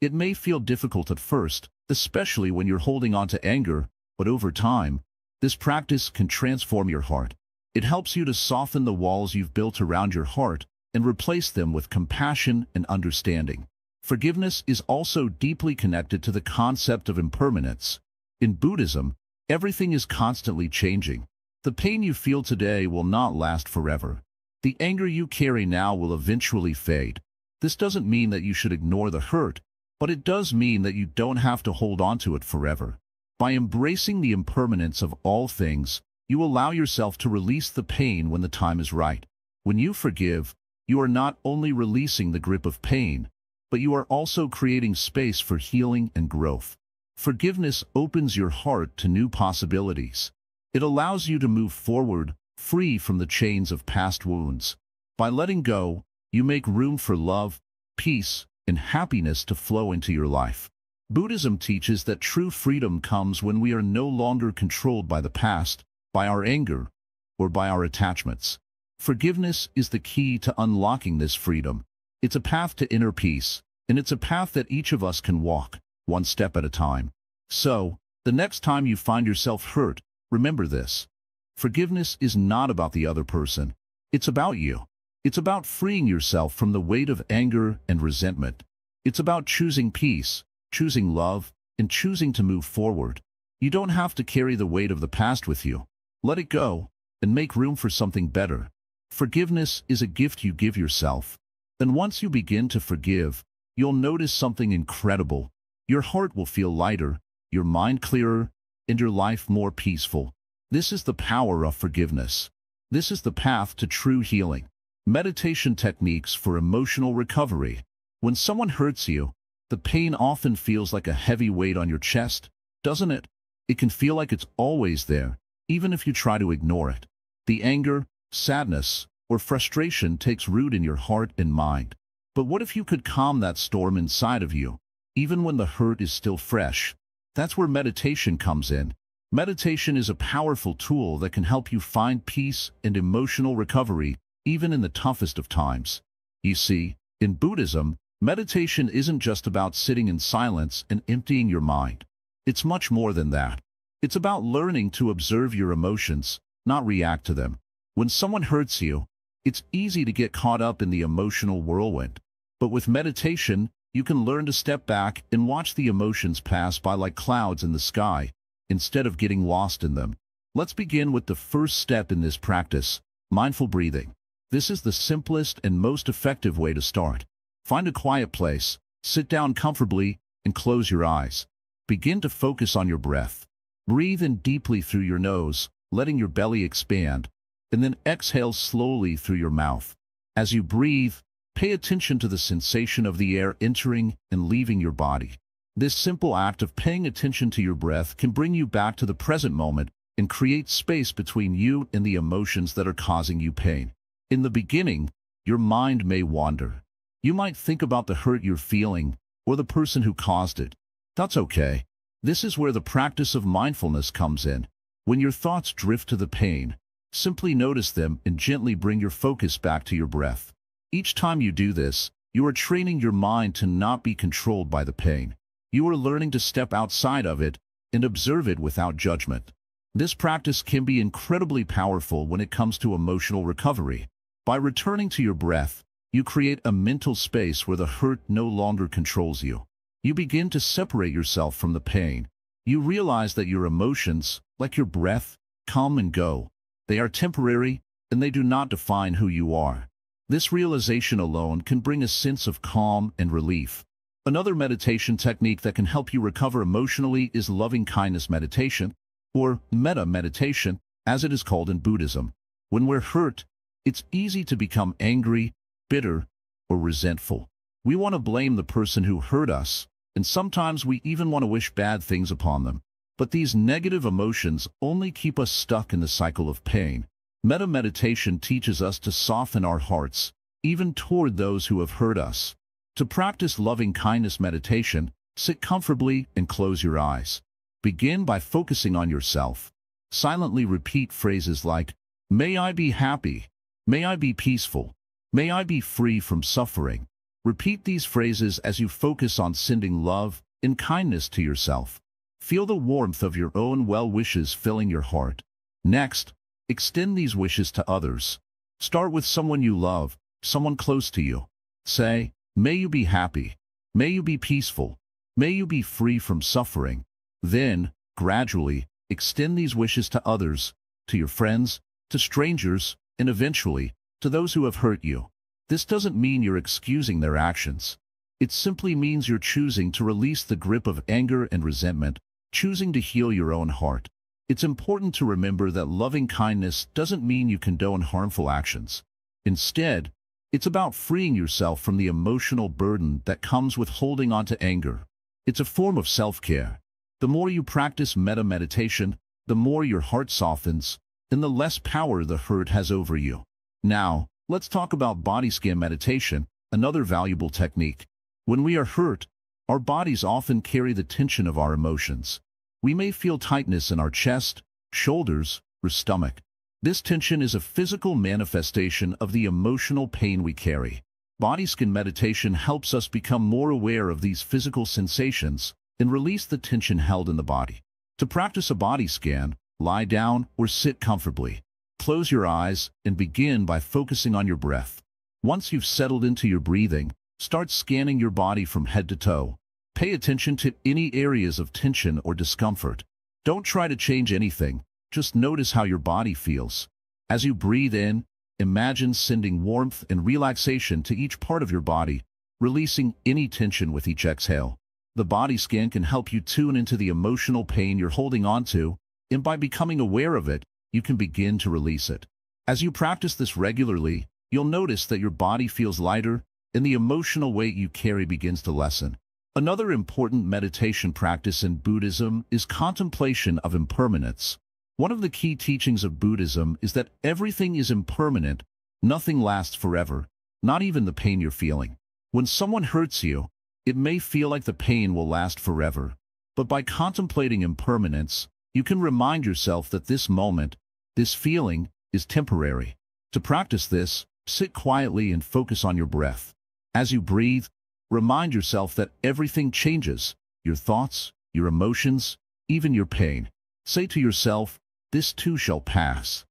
It may feel difficult at first, especially when you're holding on to anger, but over time, this practice can transform your heart. It helps you to soften the walls you've built around your heart and replace them with compassion and understanding. Forgiveness is also deeply connected to the concept of impermanence. In Buddhism, everything is constantly changing. The pain you feel today will not last forever. The anger you carry now will eventually fade. This doesn't mean that you should ignore the hurt, but it does mean that you don't have to hold on to it forever. By embracing the impermanence of all things, you allow yourself to release the pain when the time is right. When you forgive, you are not only releasing the grip of pain, but you are also creating space for healing and growth. Forgiveness opens your heart to new possibilities. It allows you to move forward, free from the chains of past wounds. By letting go, you make room for love, peace, and happiness to flow into your life. Buddhism teaches that true freedom comes when we are no longer controlled by the past, by our anger, or by our attachments. Forgiveness is the key to unlocking this freedom. It's a path to inner peace, and it's a path that each of us can walk, one step at a time. So, the next time you find yourself hurt, remember this. Forgiveness is not about the other person. It's about you. It's about freeing yourself from the weight of anger and resentment. It's about choosing peace, choosing love, and choosing to move forward. You don't have to carry the weight of the past with you. Let it go, and make room for something better. Forgiveness is a gift you give yourself. And once you begin to forgive, you'll notice something incredible. Your heart will feel lighter, your mind clearer, and your life more peaceful. This is the power of forgiveness. This is the path to true healing. Meditation techniques for emotional recovery. When someone hurts you, the pain often feels like a heavy weight on your chest, doesn't it? It can feel like it's always there, even if you try to ignore it. The anger, sadness, or frustration takes root in your heart and mind. But what if you could calm that storm inside of you, even when the hurt is still fresh? That's where meditation comes in. Meditation is a powerful tool that can help you find peace and emotional recovery, even in the toughest of times. You see, in Buddhism, meditation isn't just about sitting in silence and emptying your mind. It's much more than that. It's about learning to observe your emotions, not react to them. When someone hurts you, it's easy to get caught up in the emotional whirlwind. But with meditation, you can learn to step back and watch the emotions pass by like clouds in the sky, instead of getting lost in them. Let's begin with the first step in this practice, mindful breathing. This is the simplest and most effective way to start. Find a quiet place, sit down comfortably, and close your eyes. Begin to focus on your breath. Breathe in deeply through your nose, letting your belly expand, and then exhale slowly through your mouth. As you breathe, pay attention to the sensation of the air entering and leaving your body. This simple act of paying attention to your breath can bring you back to the present moment and create space between you and the emotions that are causing you pain. In the beginning, your mind may wander. You might think about the hurt you're feeling or the person who caused it. That's okay. This is where the practice of mindfulness comes in. When your thoughts drift to the pain, simply notice them and gently bring your focus back to your breath. Each time you do this, you are training your mind to not be controlled by the pain. You are learning to step outside of it and observe it without judgment. This practice can be incredibly powerful when it comes to emotional recovery. By returning to your breath, you create a mental space where the hurt no longer controls you. You begin to separate yourself from the pain. You realize that your emotions, like your breath, come and go. They are temporary, and they do not define who you are. This realization alone can bring a sense of calm and relief. Another meditation technique that can help you recover emotionally is loving-kindness meditation, or metta meditation, as it is called in Buddhism. When we're hurt, it's easy to become angry, bitter, or resentful. We want to blame the person who hurt us, and sometimes we even want to wish bad things upon them. But these negative emotions only keep us stuck in the cycle of pain. Metta meditation teaches us to soften our hearts, even toward those who have hurt us. To practice loving-kindness meditation, sit comfortably and close your eyes. Begin by focusing on yourself. Silently repeat phrases like, "May I be happy. May I be peaceful. May I be free from suffering." Repeat these phrases as you focus on sending love and kindness to yourself. Feel the warmth of your own well wishes filling your heart. Next, extend these wishes to others. Start with someone you love, someone close to you. Say, "May you be happy. May you be peaceful. May you be free from suffering." Then, gradually, extend these wishes to others, to your friends, to strangers, and eventually, to those who have hurt you. This doesn't mean you're excusing their actions. It simply means you're choosing to release the grip of anger and resentment, choosing to heal your own heart. It's important to remember that loving kindness doesn't mean you condone harmful actions. Instead, it's about freeing yourself from the emotional burden that comes with holding on to anger. It's a form of self-care. The more you practice metta meditation, the more your heart softens, and the less power the hurt has over you. Now, let's talk about body scan meditation, another valuable technique. When we are hurt, our bodies often carry the tension of our emotions. We may feel tightness in our chest, shoulders, or stomach. This tension is a physical manifestation of the emotional pain we carry. Body scan meditation helps us become more aware of these physical sensations and release the tension held in the body. To practice a body scan, lie down or sit comfortably. Close your eyes and begin by focusing on your breath. Once you've settled into your breathing, start scanning your body from head to toe. Pay attention to any areas of tension or discomfort. Don't try to change anything, just notice how your body feels. As you breathe in, imagine sending warmth and relaxation to each part of your body, releasing any tension with each exhale. The body scan can help you tune into the emotional pain you're holding on to, and by becoming aware of it, you can begin to release it. As you practice this regularly, you'll notice that your body feels lighter, and the emotional weight you carry begins to lessen. Another important meditation practice in Buddhism is contemplation of impermanence. One of the key teachings of Buddhism is that everything is impermanent, nothing lasts forever, not even the pain you're feeling. When someone hurts you, it may feel like the pain will last forever, but by contemplating impermanence, you can remind yourself that this moment, this feeling, is temporary. To practice this, sit quietly and focus on your breath. As you breathe, remind yourself that everything changes, your thoughts, your emotions, even your pain. Say to yourself, "This too shall pass."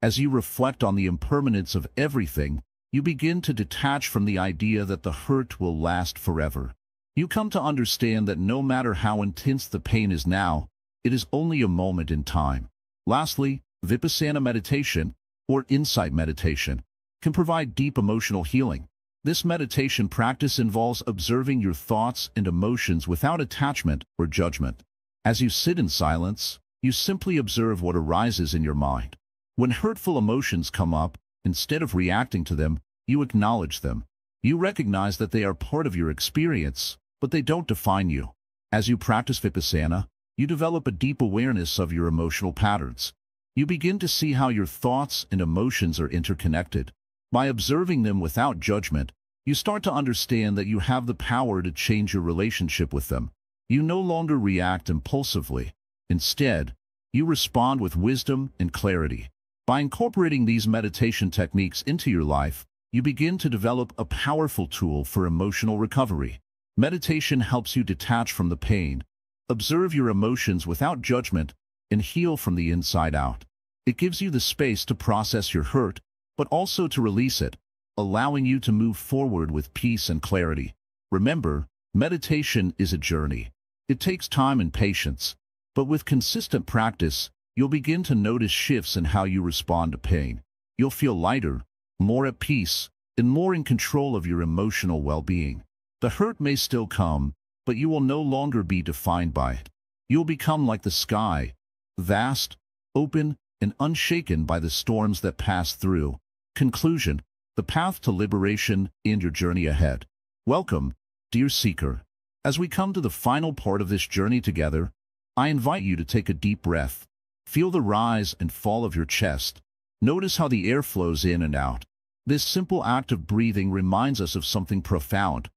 As you reflect on the impermanence of everything, you begin to detach from the idea that the hurt will last forever. You come to understand that no matter how intense the pain is now, it is only a moment in time. Lastly, vipassana meditation, or insight meditation, can provide deep emotional healing. This meditation practice involves observing your thoughts and emotions without attachment or judgment. As you sit in silence, you simply observe what arises in your mind. When hurtful emotions come up, instead of reacting to them, you acknowledge them. You recognize that they are part of your experience, but they don't define you. As you practice vipassana, you develop a deep awareness of your emotional patterns. You begin to see how your thoughts and emotions are interconnected. By observing them without judgment, you start to understand that you have the power to change your relationship with them. You no longer react impulsively. Instead, you respond with wisdom and clarity. By incorporating these meditation techniques into your life, you begin to develop a powerful tool for emotional recovery. Meditation helps you detach from the pain, observe your emotions without judgment, and heal from the inside out. It gives you the space to process your hurt, but also to release it, allowing you to move forward with peace and clarity. Remember, meditation is a journey. It takes time and patience, but with consistent practice, you'll begin to notice shifts in how you respond to pain. You'll feel lighter, more at peace, and more in control of your emotional well-being. The hurt may still come, but you will no longer be defined by it. You'll become like the sky, vast, open, and unshaken by the storms that pass through. Conclusion: the path to liberation and your journey ahead. Welcome, dear seeker. As we come to the final part of this journey together, I invite you to take a deep breath. Feel the rise and fall of your chest. Notice how the air flows in and out. This simple act of breathing reminds us of something profound.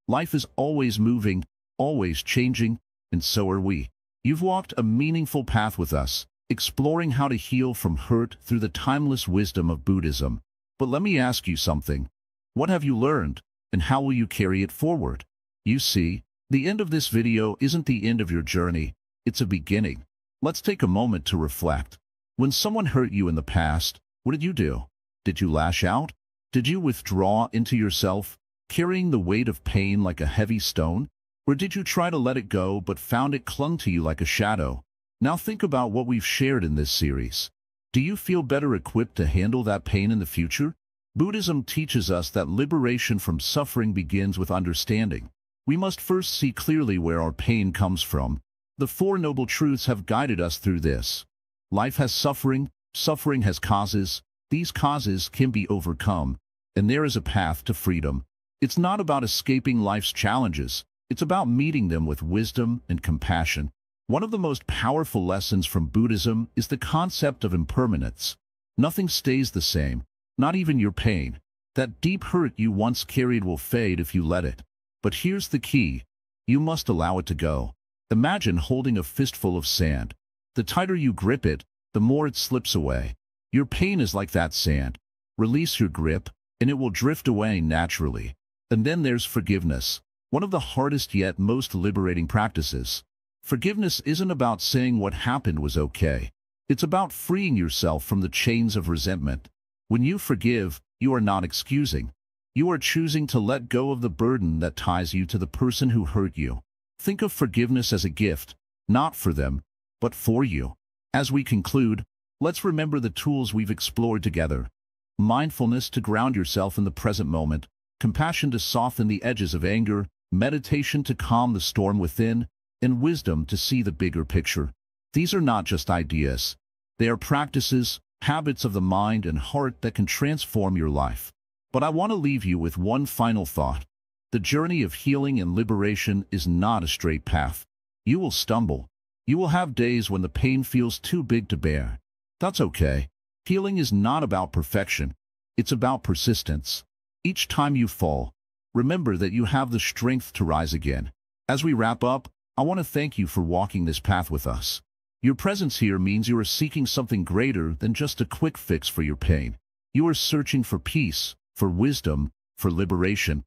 Life is always moving, always changing, and so are we. You've walked a meaningful path with us, exploring how to heal from hurt through the timeless wisdom of Buddhism. But let me ask you something. What have you learned, and how will you carry it forward? You see, the end of this video isn't the end of your journey, it's a beginning. Let's take a moment to reflect. When someone hurt you in the past, what did you do? Did you lash out? Did you withdraw into yourself, carrying the weight of pain like a heavy stone? Or did you try to let it go but found it clung to you like a shadow? Now think about what we've shared in this series. Do you feel better equipped to handle that pain in the future? Buddhism teaches us that liberation from suffering begins with understanding. We must first see clearly where our pain comes from. The Four Noble Truths have guided us through this. Life has suffering, suffering has causes, these causes can be overcome, and there is a path to freedom. It's not about escaping life's challenges, it's about meeting them with wisdom and compassion. One of the most powerful lessons from Buddhism is the concept of impermanence. Nothing stays the same, not even your pain. That deep hurt you once carried will fade if you let it. But here's the key: you must allow it to go. Imagine holding a fistful of sand. The tighter you grip it, the more it slips away. Your pain is like that sand. Release your grip, and it will drift away naturally. And then there's forgiveness, one of the hardest yet most liberating practices. Forgiveness isn't about saying what happened was okay. It's about freeing yourself from the chains of resentment. When you forgive, you are not excusing. You are choosing to let go of the burden that ties you to the person who hurt you. Think of forgiveness as a gift, not for them, but for you. As we conclude, let's remember the tools we've explored together. Mindfulness to ground yourself in the present moment, compassion to soften the edges of anger, meditation to calm the storm within, and wisdom to see the bigger picture. These are not just ideas. They are practices, habits of the mind and heart that can transform your life. But I want to leave you with one final thought. The journey of healing and liberation is not a straight path. You will stumble. You will have days when the pain feels too big to bear. That's okay. Healing is not about perfection. It's about persistence. Each time you fall, remember that you have the strength to rise again. As we wrap up, I want to thank you for walking this path with us. Your presence here means you are seeking something greater than just a quick fix for your pain. You are searching for peace, for wisdom, for liberation.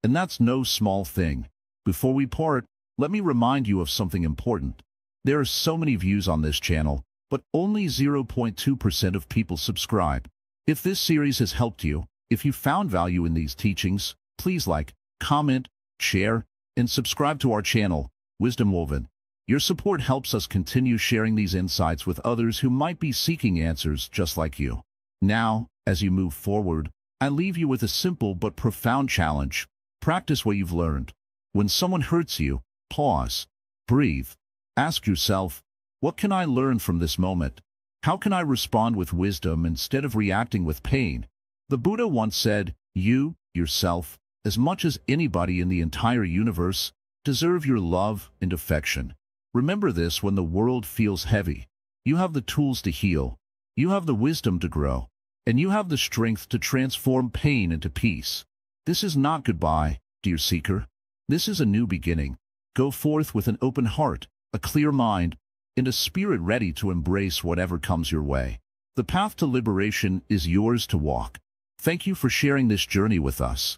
And that's no small thing. Before we part, let me remind you of something important. There are so many views on this channel, but only 0.2% of people subscribe. If this series has helped you, if you found value in these teachings, please like, comment, share, and subscribe to our channel, Wisdom Woven. Your support helps us continue sharing these insights with others who might be seeking answers just like you. Now, as you move forward, I leave you with a simple but profound challenge. Practice what you've learned. When someone hurts you, pause, breathe. Ask yourself, what can I learn from this moment? How can I respond with wisdom instead of reacting with pain? The Buddha once said, you, yourself, as much as anybody in the entire universe, deserve your love and affection. Remember this when the world feels heavy. You have the tools to heal, you have the wisdom to grow, and you have the strength to transform pain into peace. This is not goodbye, dear seeker. This is a new beginning. Go forth with an open heart, a clear mind, and a spirit ready to embrace whatever comes your way. The path to liberation is yours to walk. Thank you for sharing this journey with us.